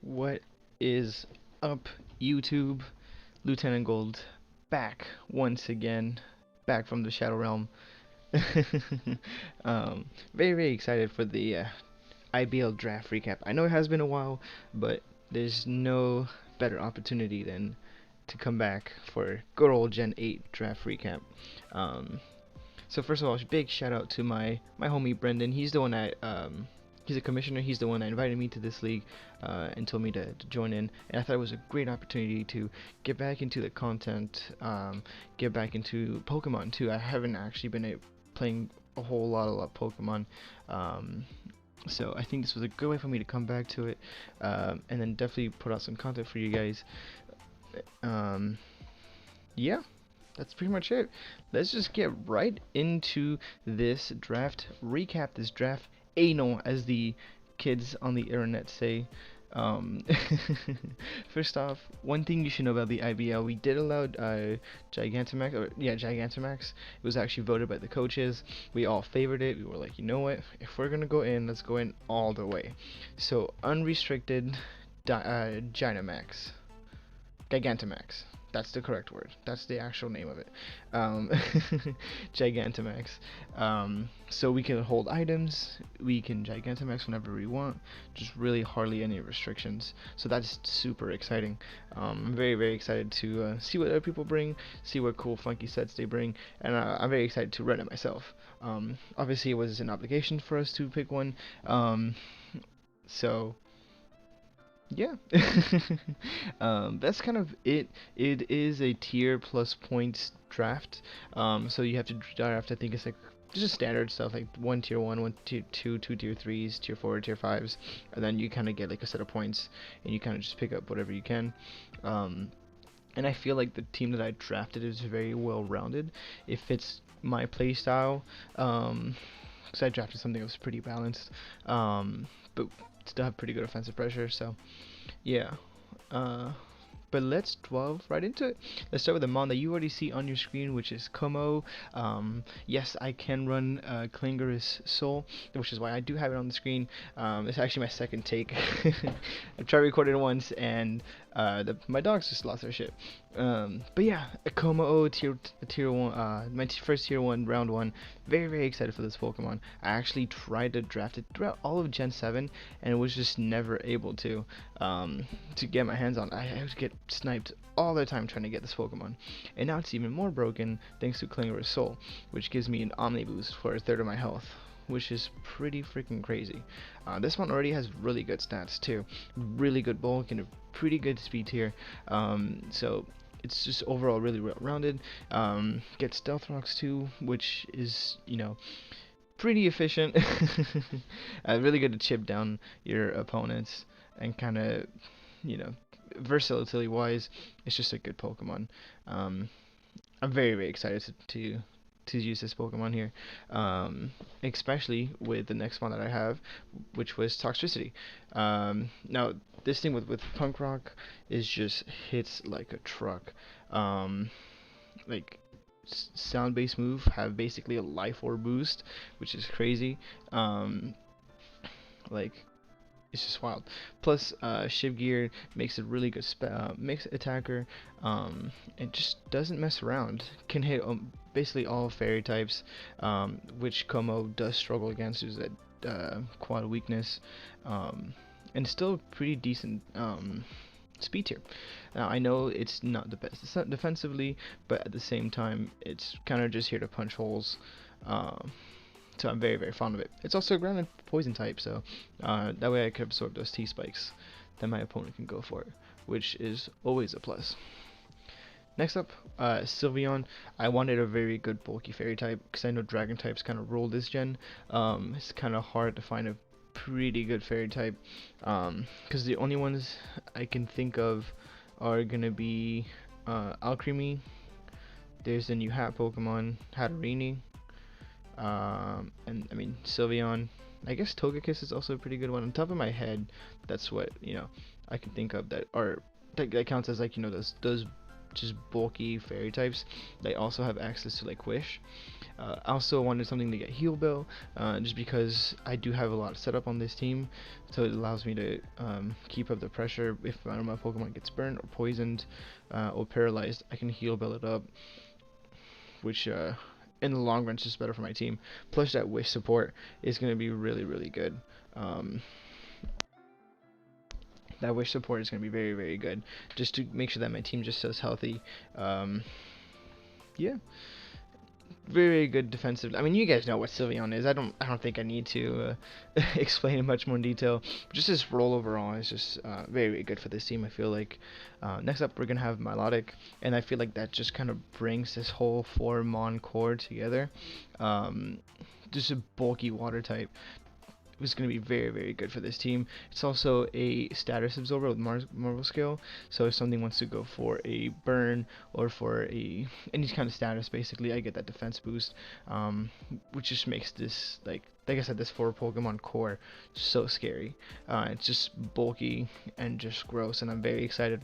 What is up, YouTube? Lieutenant Gold back once again, back from the Shadow Realm. Very excited for the IBL Draft recap. I know it has been a while, but there's no better opportunity than to come back for good old Gen 8 Draft recap. Um, so first of all, big shout out to my homie Brendan. He's the one that he's a commissioner. He's the one that invited me to this league and told me to join in. And I thought it was a great opportunity to get back into the content, get back into Pokemon too. I haven't actually been playing a whole lot of Pokemon. So I think this was a good way for me to come back to it, and then definitely put out some content for you guys. Yeah, that's pretty much it. Let's just get right into this draft recap, this draft anal, as the kids on the internet say. Um, First off, one thing you should know about the IBL, we did allow Gigantamax. It was actually voted by the coaches. We all favored it. We were like, you know what? If we're gonna go in, let's go in all the way. So unrestricted Gigantamax. Gigantamax. That's the correct word. That's the actual name of it. Gigantamax. So we can hold items. We can Gigantamax whenever we want. Just really hardly any restrictions. So that's super exciting. I'm very excited to see what other people bring, see what cool funky sets they bring, and I'm very excited to run it myself. Obviously, it was an obligation for us to pick one. So yeah. That's kind of it. It is a tier plus points draft. So you have to draft, I think it's like just standard stuff like one tier 1, one tier 2, two tier 3s, tier 4, tier 5s, and then you kind of get like a set of points, and you kind of just pick up whatever you can. And I feel like the team that I drafted is very well rounded. It fits my play style. Because I drafted something that was pretty balanced, but still have pretty good offensive pressure. So yeah, but let's delve right into it. Let's start with the mon that you already see on your screen, which is Como. Yes, I can run Klinger's Soul, which is why I do have it on the screen. It's actually my second take. I tried recording it once, and my dogs just lost their shit. But yeah, a Como tier 1, my first tier 1 round 1. Very excited for this Pokemon. I actually tried to draft it throughout all of Gen 7 and was just never able to get my hands on. I would get sniped all the time trying to get this Pokemon, and now it's even more broken thanks to Klinger's Soul, which gives me an Omni boost for a third of my health, which is pretty freaking crazy. This one already has really good stats too, really good bulk and a pretty good speed tier. So it's just overall really well rounded. Get Stealth Rocks too, which is, pretty efficient. Really good to chip down your opponents, and kind of, versatility wise, it's just a good Pokemon. I'm very excited to use this Pokemon here, especially with the next one that I have, which was Toxicity. Now this thing with Punk Rock is just hits like a truck. Like sound-based move have basically a life orb boost, which is crazy. Like it's just wild. Plus, Shiv Gear makes a really good mix attacker. It just doesn't mess around. Can hit basically all fairy types, which Como does struggle against. Is that quad weakness, and still pretty decent speed tier. Now I know it's not the best defensively, but at the same time, it's kind of just here to punch holes. So I'm very fond of it. It's also a ground and poison type, so that way I can absorb those T-spikes that my opponent can go for, which is always a plus. Next up, Sylveon. I wanted a very good bulky fairy type, because I know dragon types kind of rule this gen. It's kind of hard to find a pretty good fairy type, because the only ones I can think of are gonna be Alcremie. There's the new hat Pokemon, Hatterene. And I mean Sylveon. I guess Togekiss is also a pretty good one. On top of my head, that's what I can think of that are that counts as like those just bulky fairy types, they also have access to like Wish. I also wanted something to get Heal Bell, just because I do have a lot of setup on this team, so it allows me to keep up the pressure. If one of my Pokemon gets burned or poisoned or paralyzed, I can Heal Bell it up, which in the long run is just better for my team. Plus that Wish support is going to be really good. Um, that Wish support is going to be very good, just to make sure that my team just stays healthy. Yeah, very good defensive. I mean, you guys know what Sylveon is. I don't think I need to explain it much more in detail. But just his role overall is just very good for this team. I feel like. Next up, we're gonna have Milotic, and I feel like that just kind of brings this whole 4-mon core together. Just a bulky water type was going to be very good for this team. It's also a status absorber with Marvel Skill, so if something wants to go for a burn or for any kind of status, basically I get that defense boost, which just makes this, like I said, this 4 Pokemon core so scary. It's just bulky and just gross, and I'm very excited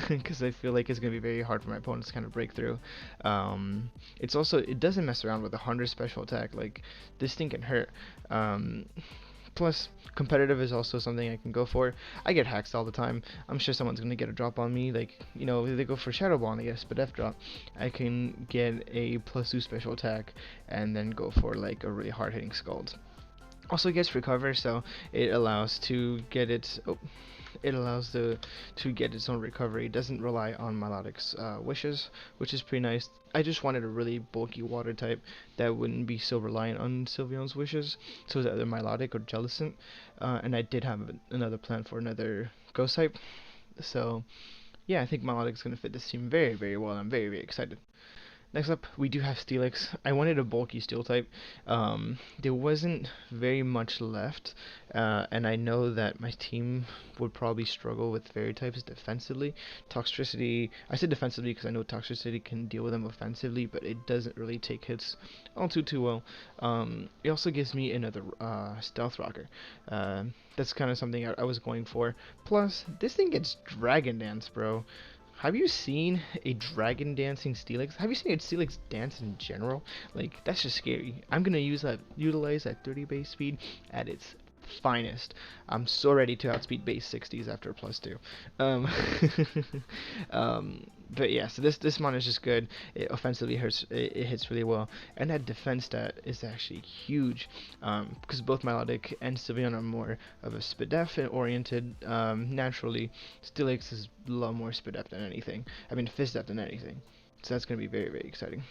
because I feel like it's going to be very hard for my opponents to kind of break through. It's also, it doesn't mess around with 100 special attack. Like, this thing can hurt. Plus, competitive is also something I can go for. I get hacks all the time. I'm sure someone's going to get a drop on me. Like, you know, if they go for Shadow Ball and they get a Spadef drop, I can get a +2 special attack and then go for like a really hard hitting Scald. Also gets recover, so it allows to get its to get its own recovery. It doesn't rely on Milotic's wishes, which is pretty nice. I just wanted a really bulky water type that wouldn't be so reliant on Sylveon's wishes, so it's either Milotic or Jellicent, and I did have another plan for another ghost type. So yeah, I think Milotic's going to fit this team very well. I'm very excited. Next up, we do have Steelix. I wanted a bulky steel type. There wasn't very much left, and I know that my team would probably struggle with fairy types defensively. Toxtricity, I said defensively because I know Toxtricity can deal with them offensively, but it doesn't really take hits all too well. It also gives me another Stealth Rocker. That's kind of something I was going for. Plus, this thing gets Dragon Dance, bro. Have you seen a dragon dancing Steelix? Have you seen a Steelix dance in general? Like, that's just scary. I'm gonna utilize that 30 base speed at its finest. I'm so ready to outspeed base 60s after a +2. But yeah, so this mon is just good. It offensively it hits really well, and that defense stat is actually huge, because both Milotic and Sylveon are more of a Spadef oriented. Naturally, Steelix is a lot more Spadef than anything. I mean, Fizdef than anything. So that's gonna be very exciting.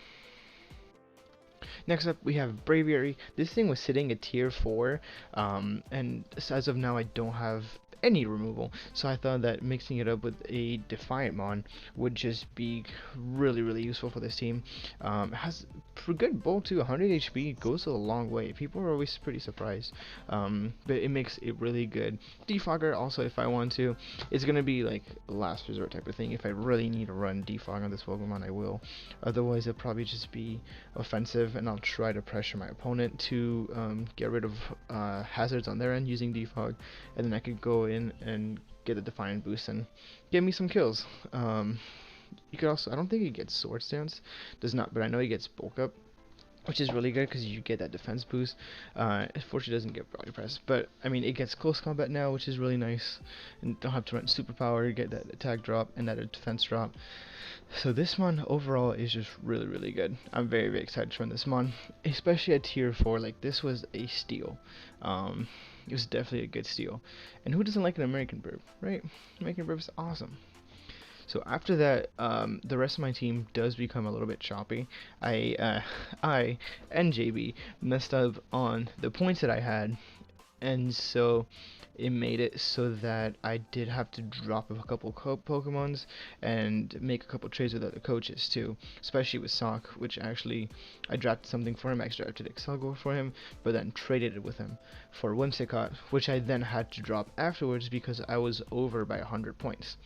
Next up, we have Braviary. This thing was sitting at tier 4, and as of now, I don't have any removal, so I thought that mixing it up with a Defiant Mon would just be really useful for this team. It has for good bolt to 100 HP, goes a long way. People are always pretty surprised, but it makes it really good. Defogger also, if I want to, it's gonna be like a last resort type of thing. If I really need to run Defog on this Pokemon, I will. Otherwise, it'll probably just be offensive, and I'll try to pressure my opponent to get rid of hazards on their end using Defog, and then I could go in and get a Defiant boost and get me some kills. You could also, I don't think he gets Sword Stance, does not, but I know he gets Bulk Up, which is really good because you get that defense boost. Unfortunately, doesn't get Body Press, but I mean, it gets Close Combat now, which is really nice, and don't have to run Superpower, get that attack drop and that defense drop. So this mon overall is just really good. I'm very excited to run this mon, especially at tier 4. Like, this was a steal. It was definitely a good steal. And who doesn't like an American Burb, right? American Burb is awesome. So after that, the rest of my team does become a little bit choppy. I and JB messed up on the points that I had, and so it made it so that I did have to drop a couple Pokemons and make a couple trades with other coaches too, especially with Sock, which actually I drafted something for him. I drafted Excelgor for him, but then traded it with him for Whimsicott, which I then had to drop afterwards because I was over by 100 points.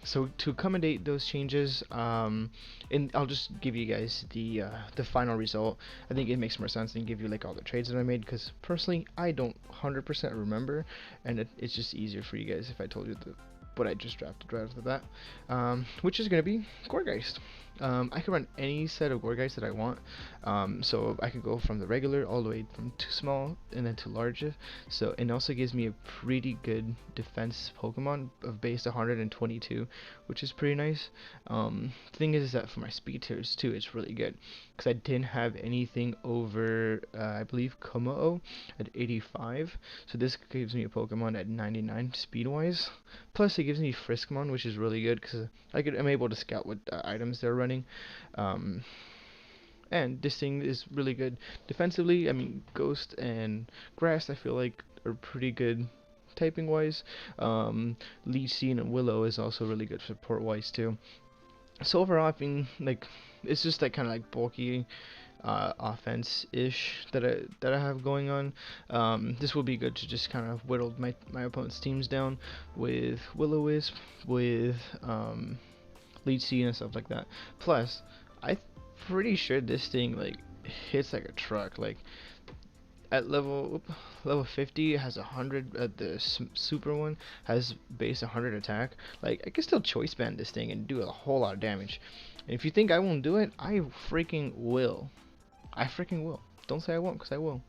So to accommodate those changes, and I'll just give you guys the final result. I think it makes more sense than give you like all the trades that I made, because personally I don't 100% remember, and it's just easier for you guys if I told you what I just drafted right off the bat, which is going to be Gourgeist. I can run any set of Gourgeist that I want, so I can go from the regular all the way from too small and then to larger. So it also gives me a pretty good defense Pokemon of base 122, which is pretty nice. Thing is that for my speed tiers too, it's really good because I didn't have anything over, I believe Kommo-o at 85. So this gives me a Pokemon at 99 speed wise. Plus it gives me Friskmon, which is really good because I'm able to scout what items they're running. And this thing is really good defensively. I mean, Ghost and Grass I feel like are pretty good typing wise. Leech Seed and Willow is also really good support wise too. So overall, I mean, like, it's just that kind of like bulky offense-ish that I have going on. This will be good to just kind of whittle my opponent's teams down with Will-O-Wisp, with Leech Seed and stuff like that. Plus, I'm pretty sure this thing like hits like a truck. Like at level 50, it has 100. The super one has base 100 attack. Like I can still choice band this thing and do a whole lot of damage. And if you think I won't do it, I freaking will. I freaking will. Don't say I won't, because I will.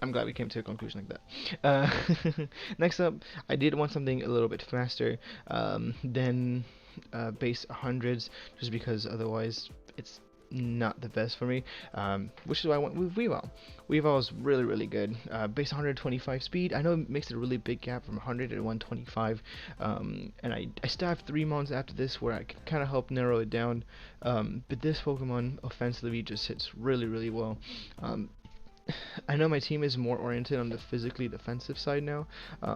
I'm glad we came to a conclusion like that. Next up, I did want something a little bit faster than base 100s, just because otherwise it's not the best for me, which is why I went with Weavile. Weavile is really, really good. Base 125 speed. I know it makes a really big gap from 100 to 125, and I still have 3 months after this where I can kind of help narrow it down, but this Pokemon offensively just hits really, really well. I know my team is more oriented on the physically defensive side now.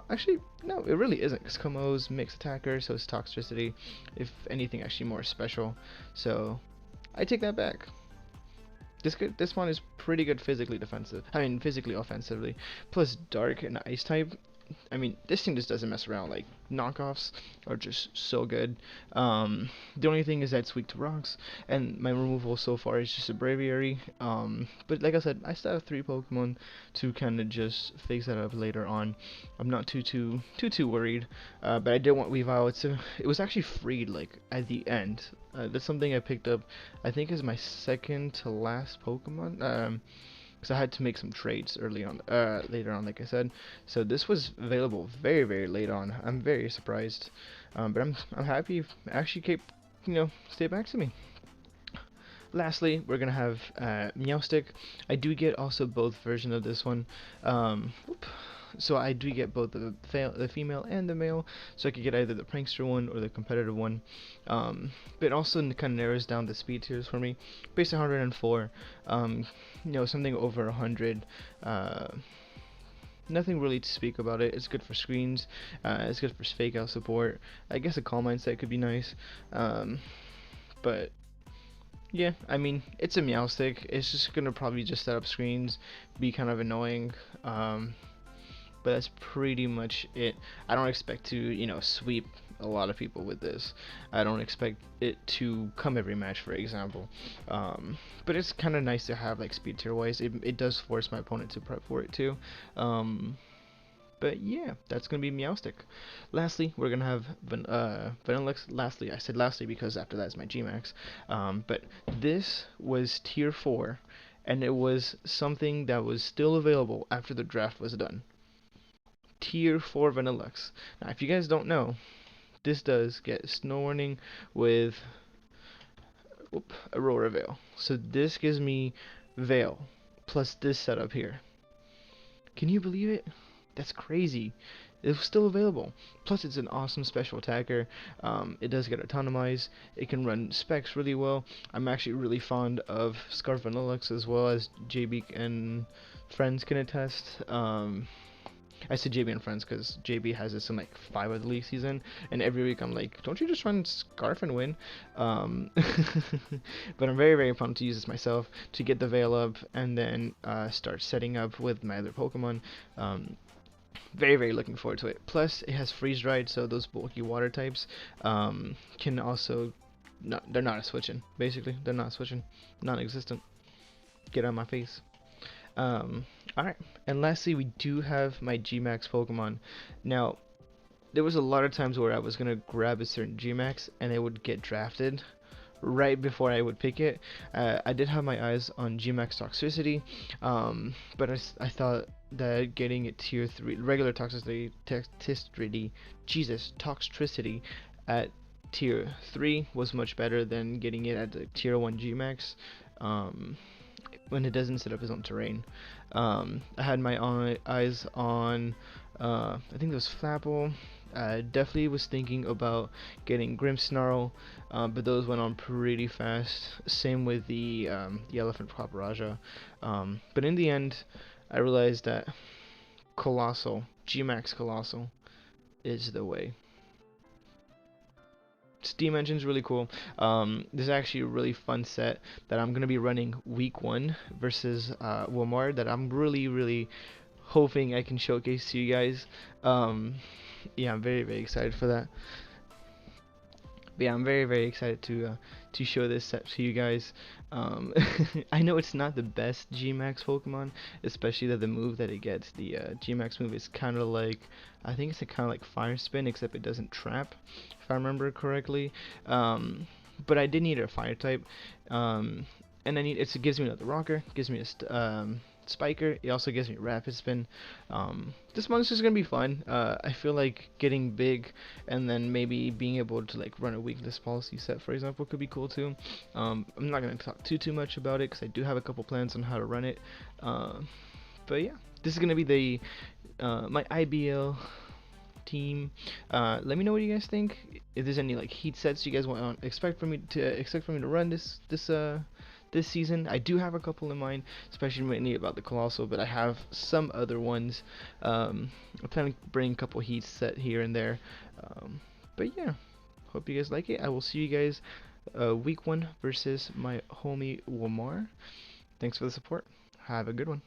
Actually, no, it really isn't, because Kommo-o's mixed attacker, so it's Toxtricity, if anything, actually more special. So I take that back. This one is pretty good physically defensive. I mean, physically offensively. Plus Dark and Ice type. I mean, this thing just doesn't mess around. Like, knockoffs are just so good. The only thing is that it's weak to rocks, and my removal so far is just a Braviary. But like I said, I still have 3 Pokemon to kind of just fix that up later on. I'm not too worried. But I did want Weavile. It was actually freed like at the end. That's something I picked up. I think is my second to last Pokemon. Because I had to make some trades early on, later on, like I said. So this was available very, very late on. I'm very surprised, but I'm happy. Actually, stay back to me. Lastly, we're gonna have Meowstic. I do get also both versions of this one. So I do get both the female and the male, so I could get either the prankster one or the competitive one. But also kind of narrows down the speed tiers for me. Base 104, something over 100. Nothing really to speak about it. It's good for screens. It's good for fake out support. I guess a calm mindset could be nice. But yeah, I mean, it's a Meowstic. It's just gonna probably just set up screens, be kind of annoying. But that's pretty much it. I don't expect to, sweep a lot of people with this. I don't expect it to come every match, for example. But it's kind of nice to have, like, speed tier wise. It does force my opponent to prep for it too. But yeah, that's gonna be Meowstic. Lastly, we're gonna have Vanillix. Lastly, I said lastly because after that is my Gmax. But this was tier 4, and it was something that was still available after the draft was done. Tier 4 Vanillix. Now, if you guys don't know, this does get Snow Warning with Aurora Veil. So this gives me Veil plus this setup here. Can you believe it? That's crazy. It's still available. Plus, it's an awesome special attacker. It does get autonomized. It can run specs really well. I'm actually really fond of Scarf Vanillix, as well as JB and friends can attest. I said JB and friends because JB has this in like 5 of the league season, and every week I'm like, don't you just run Scarf and win? But I'm very, very pumped to use this myself to get the Veil up and then start setting up with my other Pokemon. Very, very looking forward to it. Plus, it has freeze dried, so those bulky water types can also they're not switching. Basically, they're not switching, non-existent. Get out of my face. Alright, and lastly we do have my Gmax Pokemon. Now, there was a lot of times where I was gonna grab a certain Gmax and it would get drafted right before I would pick it. I did have my eyes on Gmax Toxicity, but I thought that getting it tier 3, regular toxicity, Jesus, Toxicity at tier 3 was much better than getting it at the tier 1 Gmax. When it doesn't set up his own terrain. I had my eyes on, I think it was Flapple. I definitely was thinking about getting Grimmsnarl, but those went on pretty fast. Same with the Elephant Paparaja. But in the end, I realized that Colossal, Gmax Colossal, is the way. Steam Engine's really cool. This is actually a really fun set that I'm gonna be running week 1 versus Walmart that I'm really hoping I can showcase to you guys. Yeah, I'm very excited for that. But yeah, I'm very excited to show this set to you guys. I know it's not the best Gmax Pokemon, especially that the move that it gets, the Gmax move, is kind of like, I think it's kind of like Fire Spin, except it doesn't trap, if I remember correctly. But I did need a Fire type, and I need it gives me another Rocker, gives me a Spiker. It also gives me Rapid Spin. This monster's gonna be fun. I feel like getting big and then maybe being able to like run a weakness policy set, for example, could be cool too. I'm not gonna talk too much about it because I do have a couple plans on how to run it. But yeah, this is gonna be the my IBL team. Let me know what you guys think. If there's any like heat sets you guys want expect from me to run this season. I do have a couple in mind, especially mainly about the Colossal, but I have some other ones. I'm planning to bring a couple heats set here and there. But yeah, hope you guys like it. I will see you guys week 1 versus my homie Wamar. Thanks for the support. Have a good one.